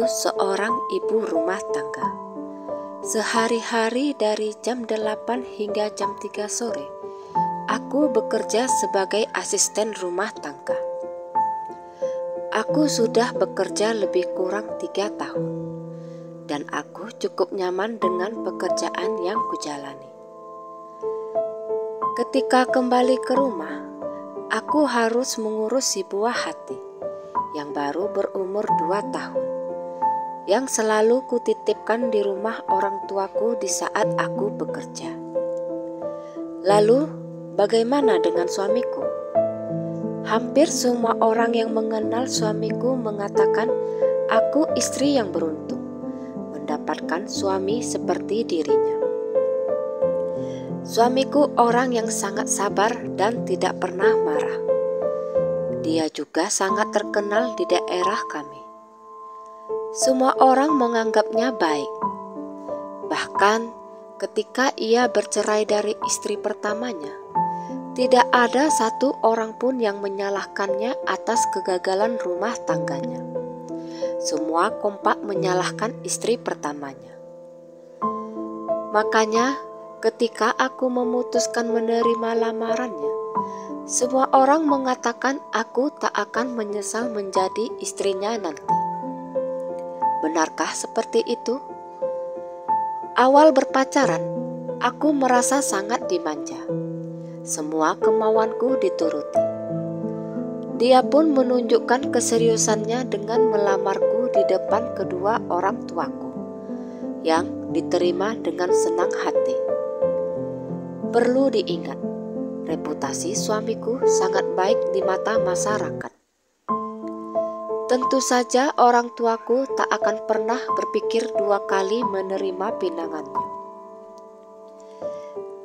Aku seorang ibu rumah tangga. Sehari-hari dari jam 8 hingga jam 3 sore, aku bekerja sebagai asisten rumah tangga. Aku sudah bekerja lebih kurang 3 tahun, dan aku cukup nyaman dengan pekerjaan yang kujalani. Ketika kembali ke rumah, aku harus mengurus si buah hati yang baru berumur 2 tahun, yang selalu kutitipkan di rumah orang tuaku di saat aku bekerja. Lalu, bagaimana dengan suamiku? Hampir semua orang yang mengenal suamiku mengatakan aku istri yang beruntung, mendapatkan suami seperti dirinya. Suamiku orang yang sangat sabar dan tidak pernah marah. Dia juga sangat terkenal di daerah kami. Semua orang menganggapnya baik. Bahkan ketika ia bercerai dari istri pertamanya, tidak ada satu orang pun yang menyalahkannya atas kegagalan rumah tangganya. Semua kompak menyalahkan istri pertamanya. Makanya ketika aku memutuskan menerima lamarannya, semua orang mengatakan aku tak akan menyesal menjadi istrinya nanti. Benarkah seperti itu? Awal berpacaran, aku merasa sangat dimanja. Semua kemauanku dituruti. Dia pun menunjukkan keseriusannya dengan melamarku di depan kedua orang tuaku, yang diterima dengan senang hati. Perlu diingat, reputasi suamiku sangat baik di mata masyarakat. Tentu saja orang tuaku tak akan pernah berpikir 2 kali menerima pinangannya.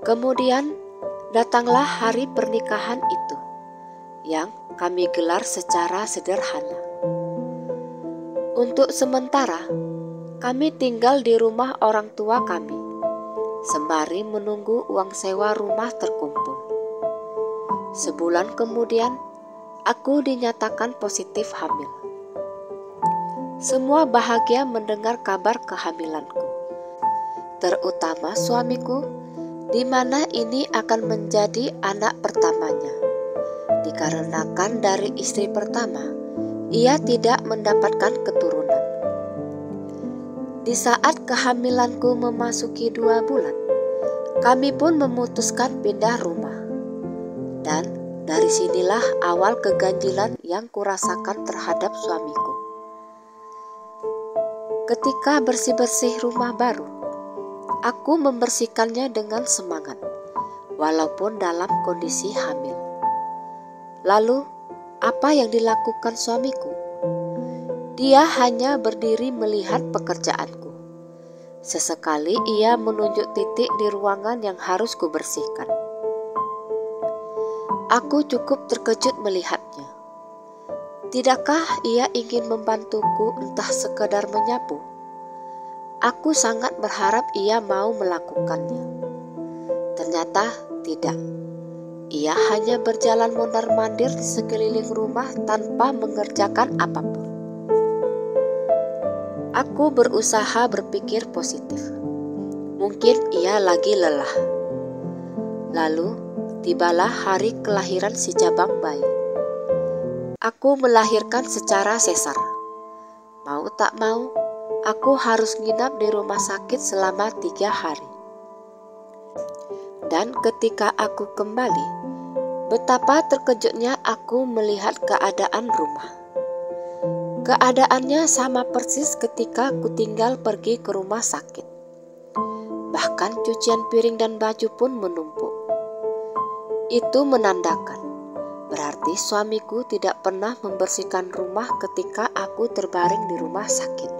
Kemudian datanglah hari pernikahan itu, yang kami gelar secara sederhana. Untuk sementara, kami tinggal di rumah orang tua kami, sembari menunggu uang sewa rumah terkumpul. Sebulan kemudian, aku dinyatakan positif hamil. Semua bahagia mendengar kabar kehamilanku, terutama suamiku, di mana ini akan menjadi anak pertamanya. Dikarenakan dari istri pertama, ia tidak mendapatkan keturunan. Di saat kehamilanku memasuki 2 bulan, kami pun memutuskan pindah rumah. Dan dari sinilah awal keganjilan yang kurasakan terhadap suamiku. Ketika bersih-bersih rumah baru, aku membersihkannya dengan semangat, walaupun dalam kondisi hamil. Lalu, apa yang dilakukan suamiku? Dia hanya berdiri melihat pekerjaanku. Sesekali ia menunjuk titik di ruangan yang harus kubersihkan. Aku cukup terkejut melihatnya. Tidakkah ia ingin membantuku entah sekedar menyapu? Aku sangat berharap ia mau melakukannya. Ternyata tidak. Ia hanya berjalan mondar-mandir di sekeliling rumah tanpa mengerjakan apapun. Aku berusaha berpikir positif. Mungkin ia lagi lelah. Lalu tibalah hari kelahiran si cabang bayi. Aku melahirkan secara sesar. Mau tak mau, aku harus nginap di rumah sakit selama 3 hari. Dan ketika aku kembali, betapa terkejutnya aku melihat keadaan rumah. Keadaannya sama persis ketika ku tinggal pergi ke rumah sakit. Bahkan cucian piring dan baju pun menumpuk. Itu menandakan berarti suamiku tidak pernah membersihkan rumah ketika aku terbaring di rumah sakit.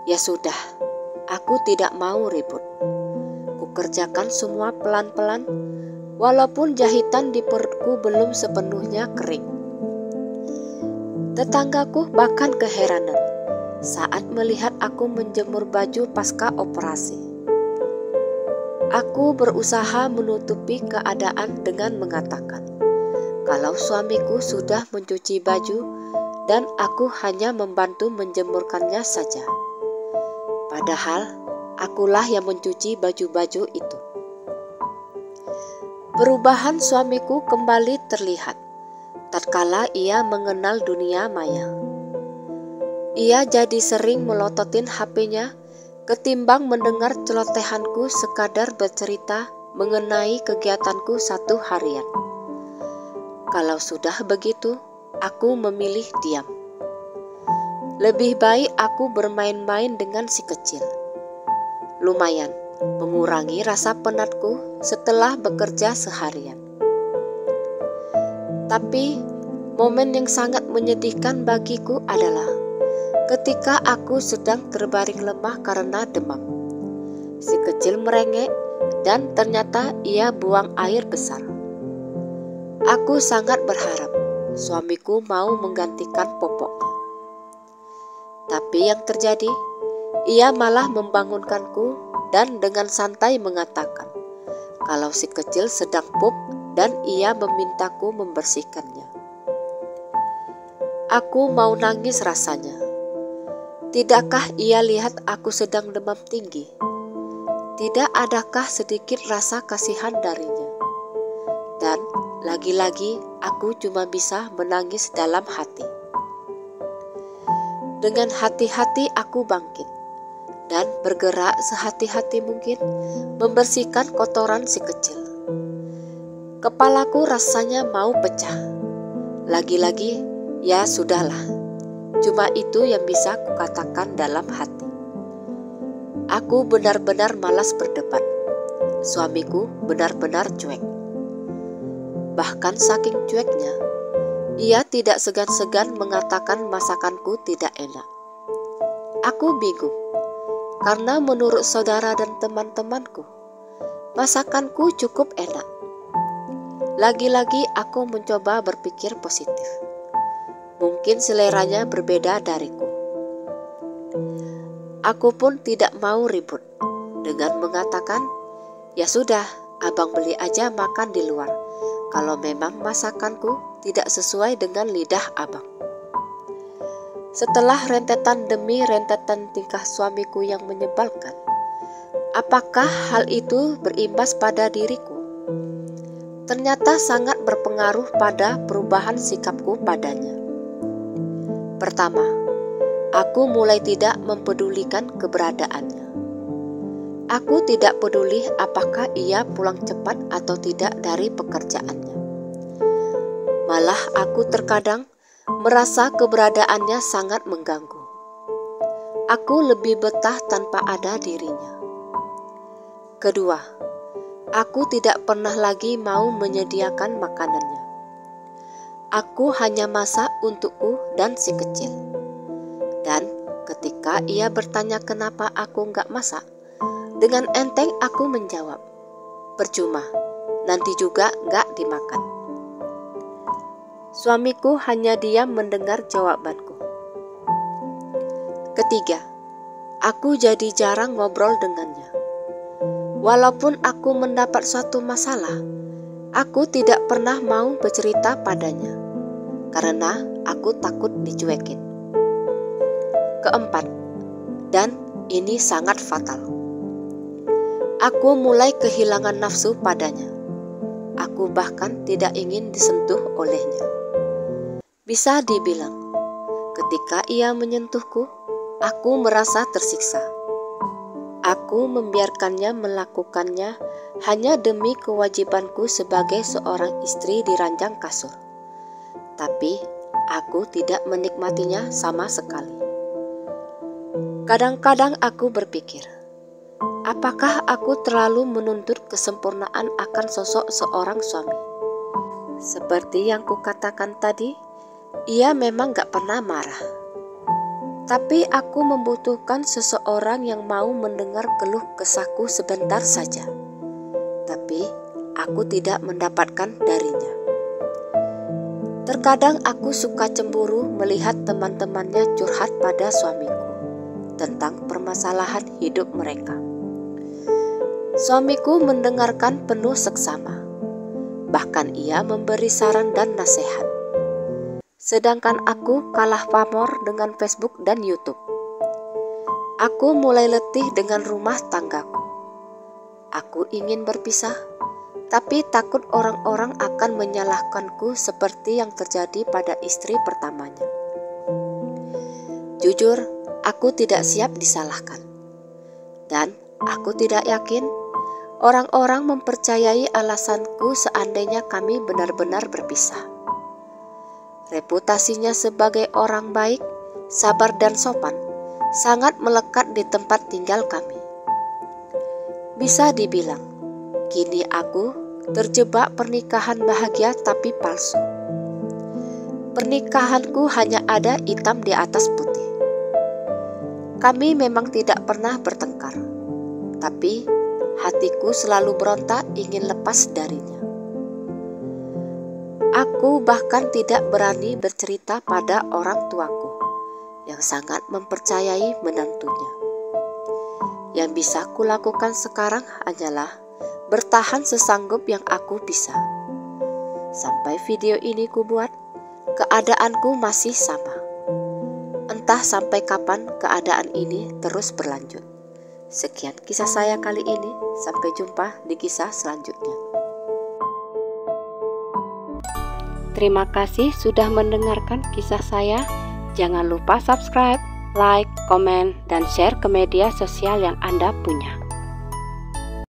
Ya sudah, aku tidak mau ribut. Kukerjakan semua pelan-pelan, walaupun jahitan di perutku belum sepenuhnya kering. Tetanggaku bahkan keheranan saat melihat aku menjemur baju pasca operasi. Aku berusaha menutupi keadaan dengan mengatakan, kalau suamiku sudah mencuci baju dan aku hanya membantu menjemurkannya saja. Padahal akulah yang mencuci baju-baju itu. Perubahan suamiku kembali terlihat tatkala ia mengenal dunia maya. Ia jadi sering melototin HP-nya ketimbang mendengar celotehanku sekadar bercerita mengenai kegiatanku satu harian. Kalau sudah begitu, aku memilih diam. Lebih baik aku bermain-main dengan si kecil. Lumayan mengurangi rasa penatku setelah bekerja seharian. Tapi momen yang sangat menyedihkan bagiku adalah ketika aku sedang terbaring lemah karena demam. Si kecil merengek dan ternyata ia buang air besar. Aku sangat berharap suamiku mau menggantikan popoknya. Tapi yang terjadi, ia malah membangunkanku dan dengan santai mengatakan kalau si kecil sedang pup dan ia memintaku membersihkannya. Aku mau nangis rasanya. Tidakkah ia lihat aku sedang demam tinggi? Tidak adakah sedikit rasa kasihan darinya? Dan lagi-lagi aku cuma bisa menangis dalam hati. Dengan hati-hati aku bangkit dan bergerak sehati-hati mungkin membersihkan kotoran si kecil. Kepalaku rasanya mau pecah. Lagi-lagi, ya sudahlah. Cuma itu yang bisa kukatakan dalam hati. Aku benar-benar malas berdebat. Suamiku benar-benar cuek. Bahkan saking cueknya, ia tidak segan-segan mengatakan masakanku tidak enak. Aku bingung, karena menurut saudara dan teman-temanku, masakanku cukup enak. Lagi-lagi aku mencoba berpikir positif. Mungkin seleranya berbeda dariku. Aku pun tidak mau ribut dengan mengatakan, ya sudah, abang beli aja makan di luar kalau memang masakanku tidak sesuai dengan lidah abang. Setelah rentetan demi rentetan tingkah suamiku yang menyebalkan, apakah hal itu berimbas pada diriku? Ternyata sangat berpengaruh pada perubahan sikapku padanya. Pertama, aku mulai tidak mempedulikan keberadaannya. Aku tidak peduli apakah ia pulang cepat atau tidak dari pekerjaannya. Malah aku terkadang merasa keberadaannya sangat mengganggu. Aku lebih betah tanpa ada dirinya. Kedua, aku tidak pernah lagi mau menyediakan makanannya. Aku hanya masak untukku dan si kecil. Dan ketika ia bertanya kenapa aku nggak masak, dengan enteng aku menjawab, percuma, nanti juga nggak dimakan. Suamiku hanya diam mendengar jawabanku. Ketiga, aku jadi jarang ngobrol dengannya. Walaupun aku mendapat suatu masalah, aku tidak pernah mau bercerita padanya, karena aku takut dicuekin. Keempat, dan ini sangat fatal. Aku mulai kehilangan nafsu padanya. Aku bahkan tidak ingin disentuh olehnya. Bisa dibilang, ketika ia menyentuhku, aku merasa tersiksa. Aku membiarkannya melakukannya hanya demi kewajibanku sebagai seorang istri di ranjang kasur. Tapi aku tidak menikmatinya sama sekali. Kadang-kadang aku berpikir, apakah aku terlalu menuntut kesempurnaan akan sosok seorang suami? Seperti yang kukatakan tadi, ia memang gak pernah marah. Tapi aku membutuhkan seseorang yang mau mendengar keluh kesahku sebentar saja. Tapi aku tidak mendapatkan darinya. Terkadang aku suka cemburu melihat teman-temannya curhat pada suamiku tentang permasalahan hidup mereka. Suamiku mendengarkan penuh seksama. Bahkan ia memberi saran dan nasihat. sedangkan aku kalah pamor dengan Facebook dan YouTube. Aku mulai letih dengan rumah tanggaku. Aku ingin berpisah, tapi takut orang-orang akan menyalahkanku seperti yang terjadi pada istri pertamanya. Jujur, aku tidak siap disalahkan. Dan aku tidak yakin orang-orang mempercayai alasanku seandainya kami benar-benar berpisah. Reputasinya sebagai orang baik, sabar dan sopan sangat melekat di tempat tinggal kami. Bisa dibilang, kini aku terjebak pernikahan bahagia tapi palsu. Pernikahanku hanya ada hitam di atas putih. Kami memang tidak pernah bertengkar, tapi hatiku selalu berontak ingin lepas darinya. Aku bahkan tidak berani bercerita pada orang tuaku yang sangat mempercayai menantunya. Yang bisa kulakukan sekarang hanyalah bertahan sesanggup yang aku bisa. Sampai video ini kubuat, keadaanku masih sama. Entah sampai kapan keadaan ini terus berlanjut. Sekian kisah saya kali ini, sampai jumpa di kisah selanjutnya. Terima kasih sudah mendengarkan kisah saya. Jangan lupa subscribe, like, komen, dan share ke media sosial yang Anda punya.